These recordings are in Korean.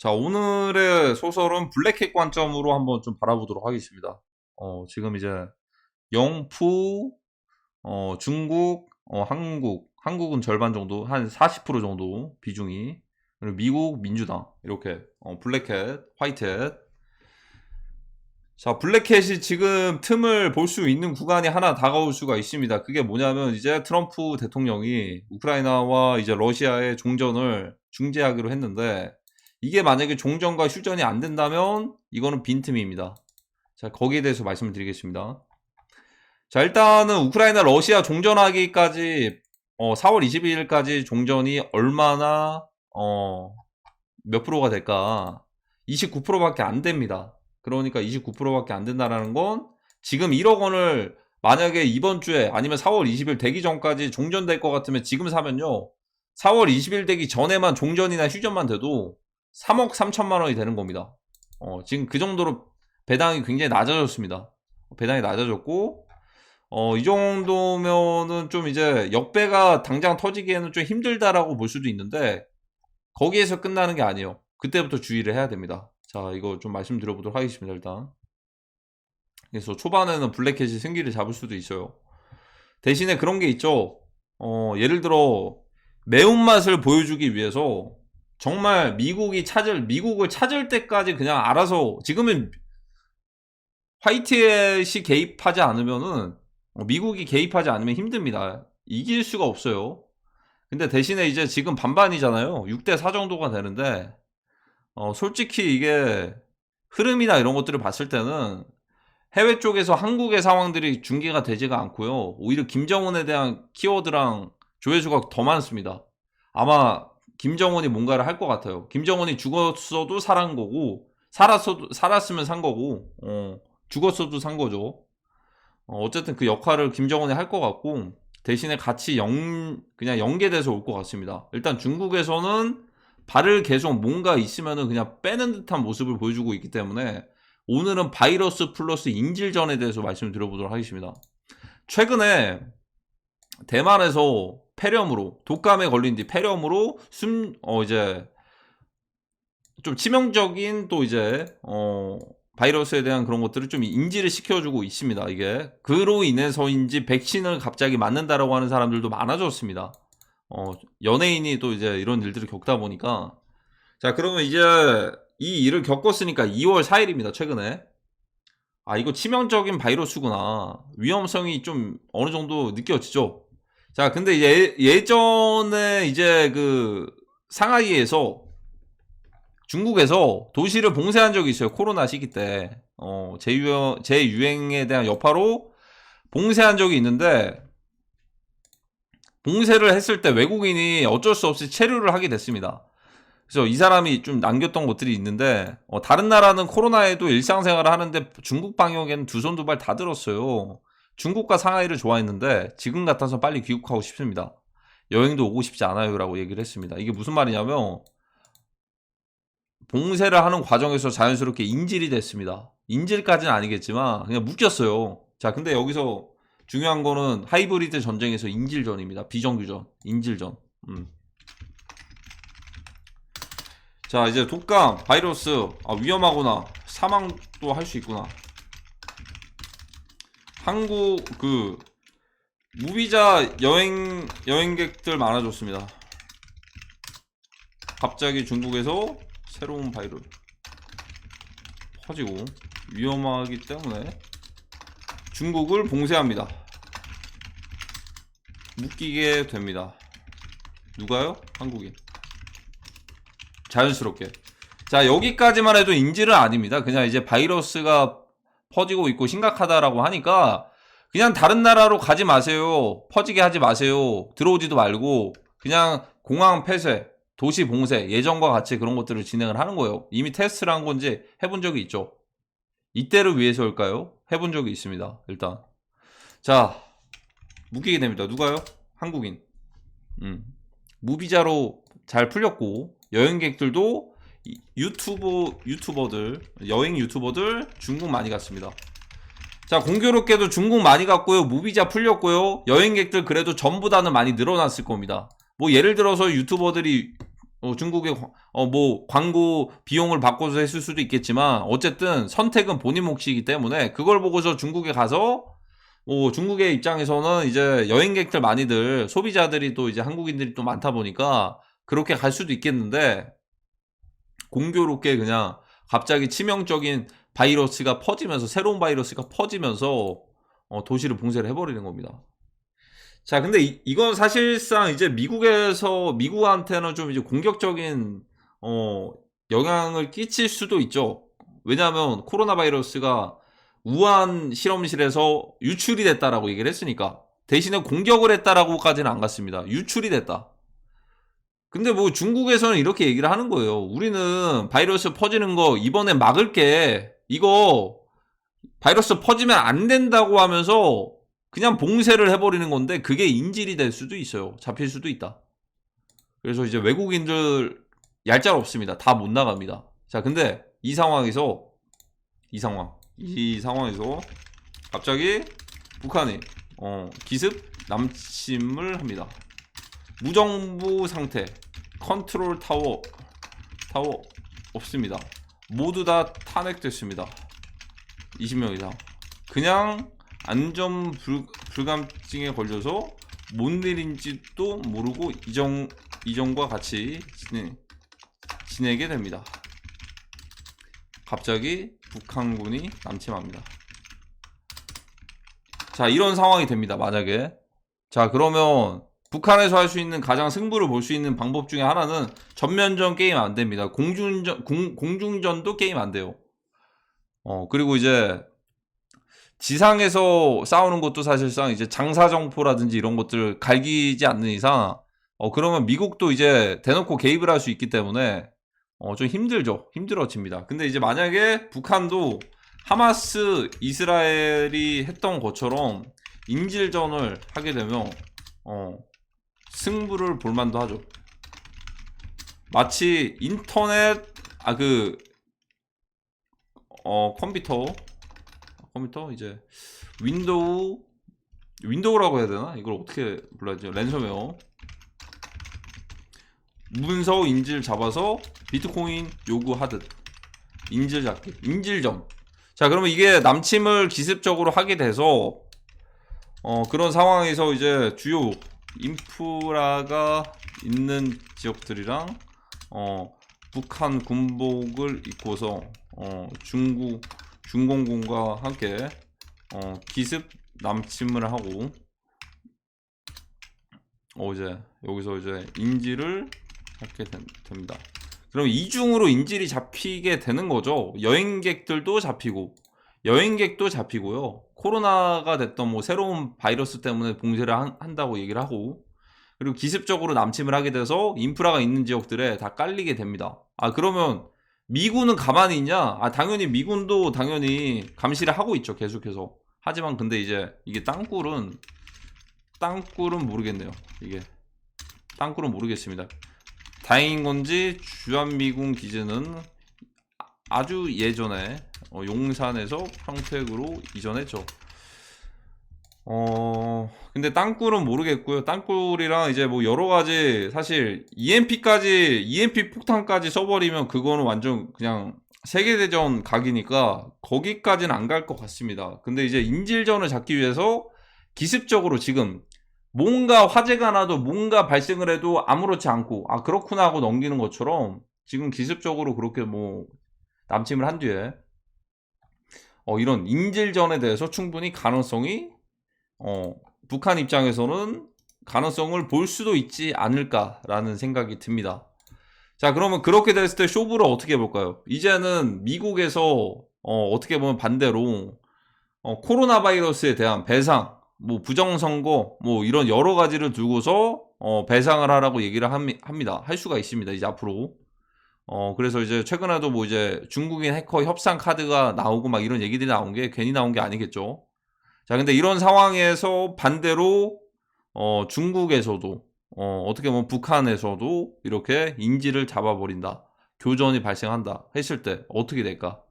자, 오늘의 소설은 블랙캣 관점으로 한번 좀 바라보도록 하겠습니다. 지금 이제 영푸, 중국, 한국은 절반 정도, 한 40% 정도 비중이, 그리고 미국, 민주당, 이렇게, 블랙캣, 화이트햇. 자, 블랙캣이 지금 틈을 볼 수 있는 구간이 하나 다가올 수가 있습니다. 그게 뭐냐면 이제 트럼프 대통령이 우크라이나와 이제 러시아의 종전을 중재하기로 했는데, 이게 만약에 종전과 휴전이 안 된다면 이거는 빈틈입니다. 자, 거기에 대해서 말씀을 드리겠습니다. 자, 일단은 우크라이나 러시아 종전하기까지 4월 22일까지 종전이 얼마나 몇 프로가 될까? 29%밖에 안 됩니다. 그러니까 29%밖에 안 된다라는 건 지금 1억 원을 만약에 이번 주에 아니면 4월 20일 되기 전까지 종전될 것 같으면 지금 사면요. 4월 20일 되기 전에만 종전이나 휴전만 돼도 3억 3천만 원이 되는 겁니다. 지금 그 정도로 배당이 굉장히 낮아졌습니다. 배당이 낮아졌고, 이 정도면은 좀 이제 역배가 당장 터지기에는 좀 힘들다라고 볼 수도 있는데, 거기에서 끝나는 게 아니에요. 그때부터 주의를 해야 됩니다. 자, 이거 좀 말씀드려보도록 하겠습니다, 일단. 그래서 초반에는 블랙캣이 승기를 잡을 수도 있어요. 대신에 그런 게 있죠. 예를 들어, 매운맛을 보여주기 위해서 정말 미국을 찾을 때까지 그냥 알아서, 지금은 화이트햇이 개입하지 않으면은, 미국이 개입하지 않으면 힘듭니다. 이길 수가 없어요. 근데 대신에 이제 지금 반반이잖아요. 6대4 정도가 되는데, 솔직히 이게 흐름이나 이런 것들을 봤을 때는 해외 쪽에서 한국의 상황들이 중계가 되지가 않고요. 오히려 김정은에 대한 키워드랑 조회수가 더 많습니다. 아마 김정은이 뭔가를 할 것 같아요. 김정은이 죽었어도 살은 거고, 살았으면 산 거고, 죽었어도 산 거죠. 어쨌든 그 역할을 김정은이 할 것 같고, 대신에 같이 그냥 연계돼서 올 것 같습니다. 일단 중국에서는 발을 계속 뭔가 있으면은 그냥 빼는 듯한 모습을 보여주고 있기 때문에, 오늘은 바이러스 플러스 인질전에 대해서 말씀을 드려보도록 하겠습니다. 최근에 대만에서 폐렴으로, 독감에 걸린 뒤 폐렴으로 이제 좀 치명적인 또 이제 바이러스에 대한 그런 것들을 좀 인지를 시켜주고 있습니다. 이게 그로 인해서인지 백신을 갑자기 맞는다라고 하는 사람들도 많아졌습니다. 연예인이 또 이제 이런 일들을 겪다 보니까. 자, 그러면 이제 이 일을 겪었으니까 2월 4일입니다. 최근에. 아, 이거 치명적인 바이러스구나. 위험성이 좀 어느 정도 느껴지죠. 자, 근데 예전에 이제 그 상하이에서, 중국에서 도시를 봉쇄한 적이 있어요. 코로나 시기 때. 재유행에 대한 여파로 봉쇄한 적이 있는데, 봉쇄를 했을 때 외국인이 어쩔 수 없이 체류를 하게 됐습니다. 그래서 이 사람이 좀 남겼던 것들이 있는데, 다른 나라는 코로나에도 일상생활을 하는데 중국 방역에는 두 손 두 발 다 들었어요. 중국과 상하이를 좋아했는데 지금 같아서 빨리 귀국하고 싶습니다. 여행도 오고 싶지 않아요 라고 얘기를 했습니다. 이게 무슨 말이냐면, 봉쇄를 하는 과정에서 자연스럽게 인질이 됐습니다. 인질까지는 아니겠지만 그냥 묶였어요. 자, 근데 여기서 중요한 거는 하이브리드 전쟁에서 인질전입니다. 비정규전, 인질전. 자, 이제 독감, 바이러스, 위험하구나. 사망도 할 수 있구나. 한국 무비자 여행객들 많아졌습니다. 갑자기 중국에서 새로운 바이러스 퍼지고 위험하기 때문에 중국을 봉쇄합니다. 묶이게 됩니다. 누가요? 한국인. 자연스럽게. 자, 여기까지만 해도 인질은 아닙니다. 그냥 이제 바이러스가 퍼지고 있고 심각하다라고 하니까 그냥 다른 나라로 가지 마세요. 퍼지게 하지 마세요. 들어오지도 말고 그냥 공항 폐쇄, 도시 봉쇄, 예전과 같이 그런 것들을 진행을 하는 거예요. 이미 테스트를 한 건지 해본 적이 있죠. 이때를 위해서일까요? 해본 적이 있습니다. 일단. 자, 묶이게 됩니다. 누가요? 한국인. 무비자로 잘 풀렸고, 여행객들도 유튜버들, 여행 유튜버들 중국 많이 갔습니다. 자, 공교롭게도 중국 많이 갔고요. 무비자 풀렸고요. 여행객들 그래도 전보다는 많이 늘어났을 겁니다. 뭐 예를 들어서 유튜버들이 중국의 뭐 광고 비용을 받고서 했을 수도 있겠지만 어쨌든 선택은 본인 몫이기 때문에 그걸 보고서 중국에 가서 중국의 입장에서는 이제 여행객들 많이들 소비자들이 또 이제 한국인들이 또 많다 보니까 그렇게 갈 수도 있겠는데 공교롭게 그냥 갑자기 치명적인 바이러스가 퍼지면서 새로운 바이러스가 퍼지면서 도시를 봉쇄를 해버리는 겁니다. 자, 근데 이건 사실상 이제 미국한테는 좀 이제 공격적인 영향을 끼칠 수도 있죠. 왜냐하면 코로나 바이러스가 우한 실험실에서 유출이 됐다라고 얘기를 했으니까. 대신에 공격을 했다라고까지는 안 갔습니다. 유출이 됐다. 근데 뭐 중국에서는 이렇게 얘기를 하는 거예요. 우리는 바이러스 퍼지는 거 이번에 막을게. 이거 바이러스 퍼지면 안 된다고 하면서 그냥 봉쇄를 해버리는 건데 그게 인질이 될 수도 있어요. 잡힐 수도 있다. 그래서 이제 외국인들 얄짤 없습니다. 다 못 나갑니다. 자, 근데 이 상황에서 갑자기 북한이 기습 남침을 합니다. 무정부 상태, 컨트롤 타워 없습니다. 모두 다 탄핵됐습니다. 20명 이상. 그냥 안전 불감증에 걸려서 뭔 일인지도 모르고 이전과 같이 지내게 됩니다. 갑자기 북한군이 남침합니다. 자, 이런 상황이 됩니다. 만약에. 자, 그러면 북한에서 할 수 있는 가장 승부를 볼 수 있는 방법 중에 하나는 전면전 게임 안 됩니다. 공중전도 게임 안 돼요. 그리고 이제 지상에서 싸우는 것도 사실상 이제 장사정포라든지 이런 것들 갈기지 않는 이상 그러면 미국도 이제 대놓고 개입을 할 수 있기 때문에 좀 힘들어집니다. 근데 이제 만약에 북한도 하마스 이스라엘이 했던 것처럼 인질전을 하게 되면 승부를 볼만도 하죠. 마치 인터넷 컴퓨터 이제 윈도우라고 해야 되나? 이걸 어떻게 불러야지? 랜섬웨어 문서 인질 잡아서 비트코인 요구하듯 인질 잡기, 인질전. 자, 그러면 이게 남침을 기습적으로 하게 돼서 그런 상황에서 이제 주요 인프라가 있는 지역들이랑 북한 군복을 입고서 중공군과 함께 기습 남침을 하고 이제 여기서 이제 인질을 잡게 됩니다. 그럼 이중으로 인질이 잡히게 되는 거죠. 여행객도 잡히고요. 코로나가 됐던 뭐 새로운 바이러스 때문에 봉쇄를 한다고 얘기를 하고, 그리고 기습적으로 남침을 하게 돼서 인프라가 있는 지역들에 다 깔리게 됩니다. 그러면 미군은 가만히 있냐? 당연히 미군도 당연히 감시를 하고 있죠. 계속해서. 하지만 근데 이제 이게 땅굴은 모르겠습니다. 다행인 건지 주한미군 기지는 아주 예전에 용산에서 평택으로 이전했죠. 근데 땅굴은 모르겠고요. 땅굴이랑 이제 뭐 여러가지 사실 EMP 폭탄까지 써버리면 그거는 완전 그냥 세계대전 각이니까 거기까지는 안 갈 것 같습니다. 근데 이제 인질전을 잡기 위해서 기습적으로 지금 뭔가 화재가 나도 뭔가 발생을 해도 아무렇지 않고 그렇구나 하고 넘기는 것처럼 지금 기습적으로 그렇게 뭐 남침을 한 뒤에 이런 인질전에 대해서 충분히 북한 입장에서는 가능성을 볼 수도 있지 않을까라는 생각이 듭니다. 자, 그러면 그렇게 됐을 때 쇼부를 어떻게 해볼까요? 이제는 미국에서 어떻게 보면 반대로 코로나 바이러스에 대한 배상, 뭐 부정선거, 뭐 이런 여러 가지를 두고서 배상을 하라고 얘기를 합니다. 할 수가 있습니다. 이제 앞으로. 그래서 이제 최근에도 뭐 이제 중국인 해커 협상 카드가 나오고 막 이런 얘기들이 나온 게 괜히 나온 게 아니겠죠. 자, 근데 이런 상황에서 반대로 중국에서도 어떻게 보면 북한에서도 이렇게 인질을 잡아버린다, 교전이 발생한다 했을 때 어떻게 될까?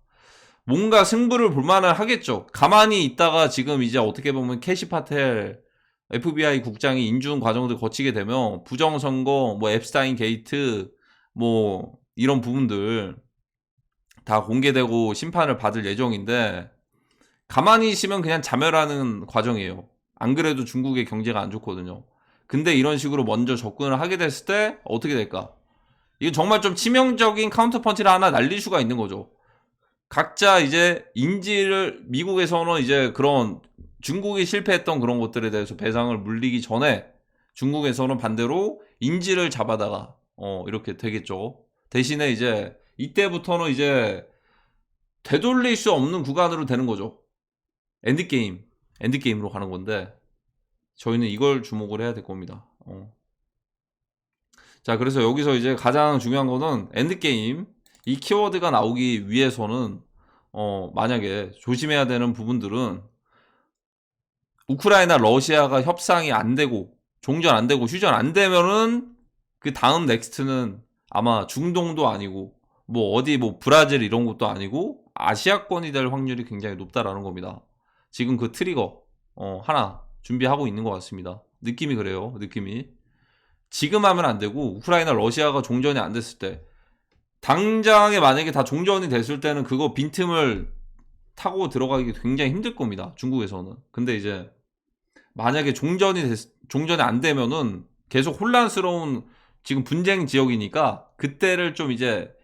뭔가 승부를 볼만은 하겠죠. 가만히 있다가 지금 이제 어떻게 보면 캐시파텔 FBI 국장이 인준 과정들 거치게 되면 부정선거, 뭐 앱스타인 게이트, 뭐 이런 부분들 다 공개되고 심판을 받을 예정인데, 가만히 있으면 그냥 자멸하는 과정이에요. 안 그래도 중국의 경제가 안 좋거든요. 근데 이런 식으로 먼저 접근을 하게 됐을 때 어떻게 될까? 이게 정말 좀 치명적인 카운터 펀치를 하나 날릴 수가 있는 거죠. 각자 이제 인지를, 미국에서는 이제 그런 중국이 실패했던 그런 것들에 대해서 배상을 물리기 전에 중국에서는 반대로 인지를 잡아다가 이렇게 되겠죠. 대신에 이제 이때부터는 이제 되돌릴 수 없는 구간으로 되는 거죠. 엔드게임으로 가는 건데, 저희는 이걸 주목을 해야 될 겁니다. 자, 그래서 여기서 이제 가장 중요한 거는 엔드게임, 이 키워드가 나오기 위해서는 만약에 조심해야 되는 부분들은, 우크라이나 러시아가 협상이 안 되고 종전 안 되고 휴전 안 되면은 그 다음 넥스트는 아마 중동도 아니고 뭐 어디 뭐 브라질 이런 것도 아니고 아시아권이 될 확률이 굉장히 높다라는 겁니다. 지금 그 트리거 하나 준비하고 있는 것 같습니다. 느낌이 그래요. 느낌이. 지금 하면 안 되고, 우크라이나 러시아가 종전이 안 됐을 때, 당장에 만약에 다 종전이 됐을 때는 그거 빈틈을 타고 들어가기 굉장히 힘들 겁니다. 중국에서는. 근데 이제 만약에 종전이 안 되면은 계속 혼란스러운 지금 분쟁 지역이니까, 그때를 좀 이제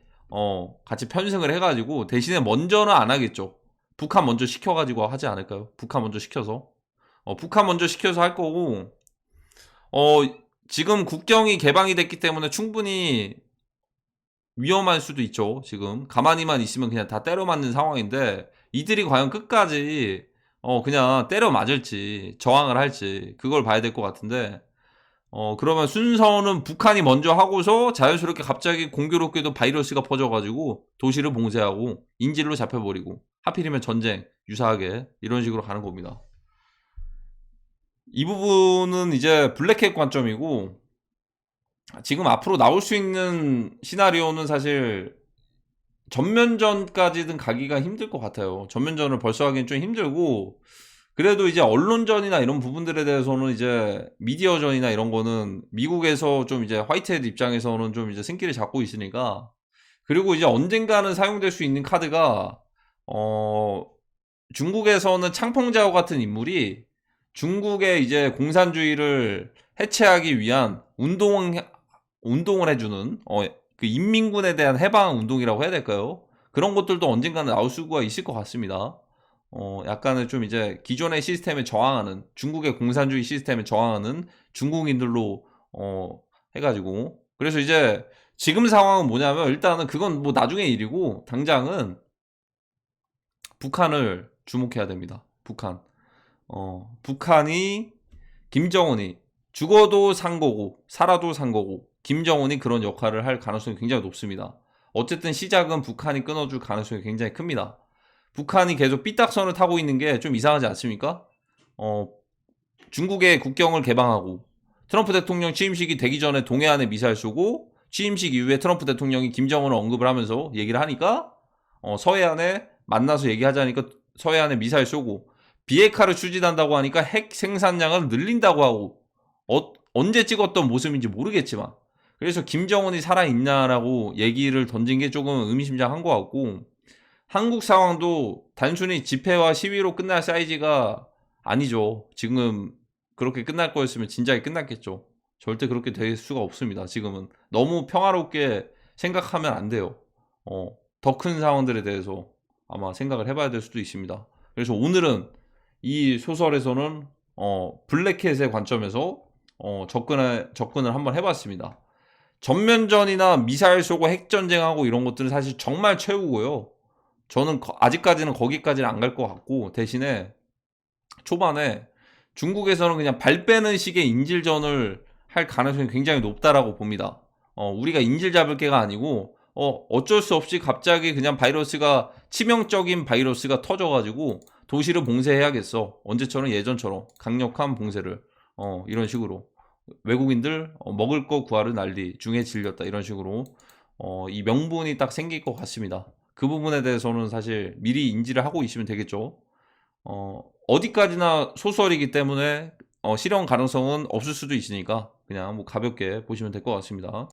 같이 편승을 해가지고, 대신에 먼저는 안 하겠죠. 북한 먼저 시켜가지고 하지 않을까요? 북한 먼저 시켜서. 북한 먼저 시켜서 할 거고, 지금 국경이 개방이 됐기 때문에 충분히 위험할 수도 있죠. 지금 가만히만 있으면 그냥 다 때려 맞는 상황인데, 이들이 과연 끝까지 그냥 때려 맞을지 저항을 할지 그걸 봐야 될 것 같은데, 그러면 순서는 북한이 먼저 하고서 자연스럽게 갑자기 공교롭게도 바이러스가 퍼져가지고 도시를 봉쇄하고 인질로 잡혀버리고, 하필이면 전쟁 유사하게 이런 식으로 가는 겁니다. 이 부분은 이제 블랙캣 관점이고, 지금 앞으로 나올 수 있는 시나리오는 사실 전면전까지는 가기가 힘들 것 같아요. 전면전을 벌써 하기는 좀 힘들고, 그래도 이제 언론전이나 이런 부분들에 대해서는 이제 미디어전이나 이런 거는 미국에서 좀 이제 화이트헤드 입장에서는 좀 이제 승기를 잡고 있으니까, 그리고 이제 언젠가는 사용될 수 있는 카드가, 중국에서는 창펑자오 같은 인물이 중국의 이제 공산주의를 해체하기 위한 운동을 해주는 그 인민군에 대한 해방 운동이라고 해야 될까요? 그런 것들도 언젠가는 나올 수가 있을 것 같습니다. 약간은 좀 이제 기존의 시스템에 저항하는, 중국의 공산주의 시스템에 저항하는 중국인들로 해가지고, 그래서 이제 지금 상황은 뭐냐면, 일단은 그건 뭐 나중의 일이고, 당장은 북한을 주목해야 됩니다. 북한이, 김정은이 죽어도 산 거고 살아도 산 거고, 김정은이 그런 역할을 할 가능성이 굉장히 높습니다. 어쨌든 시작은 북한이 끊어줄 가능성이 굉장히 큽니다. 북한이 계속 삐딱선을 타고 있는 게 좀 이상하지 않습니까? 중국의 국경을 개방하고, 트럼프 대통령 취임식이 되기 전에 동해안에 미사일 쏘고, 취임식 이후에 트럼프 대통령이 김정은을 언급을 하면서 얘기를 하니까 서해안에 만나서 얘기하자니까 서해안에 미사일 쏘고, 비핵화를 추진한다고 하니까 핵 생산량을 늘린다고 하고, 언제 찍었던 모습인지 모르겠지만, 그래서 김정은이 살아있냐라고 얘기를 던진 게 조금 의미심장한 것 같고, 한국 상황도 단순히 집회와 시위로 끝날 사이즈가 아니죠. 지금 그렇게 끝날 거였으면 진작에 끝났겠죠. 절대 그렇게 될 수가 없습니다. 지금은 너무 평화롭게 생각하면 안 돼요. 더 큰 상황들에 대해서 아마 생각을 해봐야 될 수도 있습니다. 그래서 오늘은 이 소설에서는 블랙캣의 관점에서 접근을 한번 해봤습니다. 전면전이나 미사일 쏘고 핵전쟁하고 이런 것들은 사실 정말 최후고요. 저는 아직까지는 거기까지는 안 갈 것 같고, 대신에 초반에 중국에서는 그냥 발 빼는 식의 인질전을 할 가능성이 굉장히 높다라고 봅니다. 우리가 인질 잡을 게가 아니고, 어쩔 수 없이 갑자기 그냥 치명적인 바이러스가 터져가지고 도시를 봉쇄해야겠어. 언제처럼 예전처럼 강력한 봉쇄를, 이런 식으로. 외국인들 먹을 거 구하러 난리, 중에 질렸다, 이런 식으로 이 명분이 딱 생길 것 같습니다. 그 부분에 대해서는 사실 미리 인지를 하고 있으면 되겠죠. 어디까지나 소설이기 때문에 실현 가능성은 없을 수도 있으니까 그냥 뭐 가볍게 보시면 될 것 같습니다.